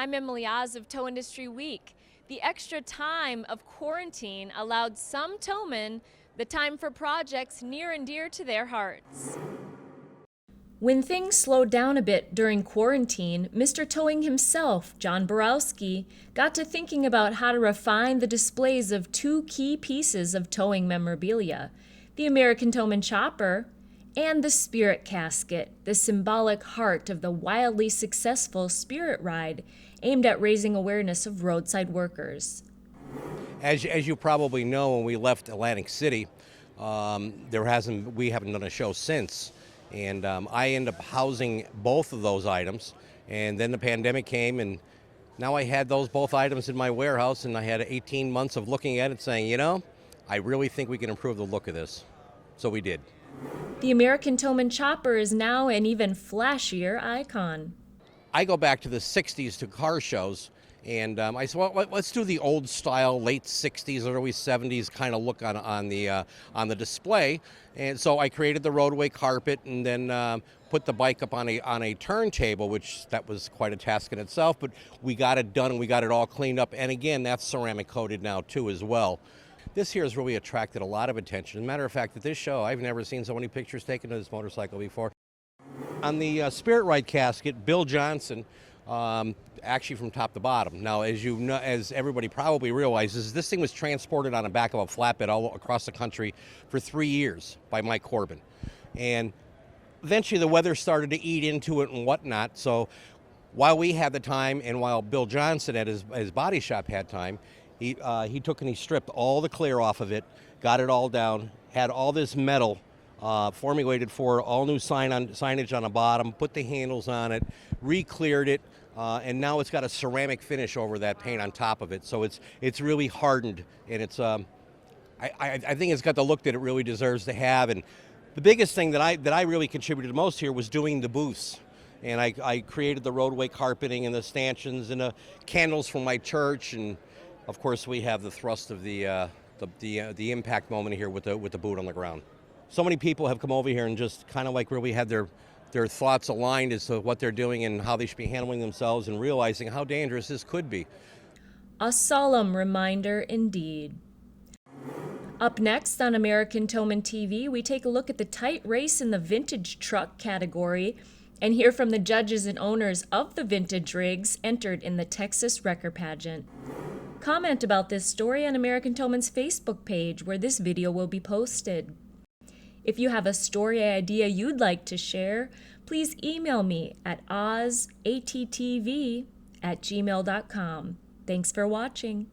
I'm Emily Oz of Tow Industry Week. The extra time of quarantine allowed some towmen the time for projects near and dear to their hearts. When things slowed down a bit during quarantine, Mr. Towing himself, John BOROWSKI, got to thinking about how to refine the displays of two key pieces of towing memorabilia, the American Towman Chopper and the Spirit Casket, the symbolic heart of the wildly successful Spirit Ride aimed at raising awareness of roadside workers. As you probably know, when we left Atlantic City, we haven't done a show since. And I ended up housing both of those items. And then the pandemic came, and now I had both items in my warehouse, and I had 18 months of looking at it saying, you know, I really think we can improve the look of this. So we did. The American Towman Chopper is now an even flashier icon. I go back to the 60s to car shows, and I said, well, let's do the old style, late 60s, early 70s kind of look on the display. And so I created the roadway carpet and then put the bike up on a turntable, which that was quite a task in itself, but we got it done and we got it all cleaned up. And again, that's ceramic coated now too as well. This here has really attracted a lot of attention. As a matter of fact, at this show, I've never seen so many pictures taken of this motorcycle before. On the Spirit Ride casket, Bill Johnson, actually from top to bottom. Now, as you know, as everybody probably realizes, this thing was transported on the back of a flatbed all across the country for 3 years by Mike Corbin. And eventually the weather started to eat into it and whatnot. So while we had the time and while Bill Johnson at his body shop had time, he took and he stripped all the clear off of it, got it all down, had all this metal formulated for all new signage on the bottom, put the handles on it, re-cleared it, and now it's got a ceramic finish over that paint on top of it. So it's really hardened, and it's I think it's got the look that it really deserves to have. And the biggest thing that I really contributed most here was doing the booths. And I created the roadway carpeting and the stanchions and the candles from my church, and of course we have the thrust of the impact moment here with the boot on the ground. So many people have come over here and just kind of like really had their thoughts aligned as to what they're doing and how they should be handling themselves and realizing how dangerous this could be. A solemn reminder indeed. Up next on American Towman TV, we take a look at the tight race in the vintage truck category and hear from the judges and owners of the vintage rigs entered in the Texas Wrecker Pageant. Comment about this story on American Towman's Facebook page, where this video will be posted. If you have a story idea you'd like to share, please email me at ozattv@gmail.com. Thanks for watching.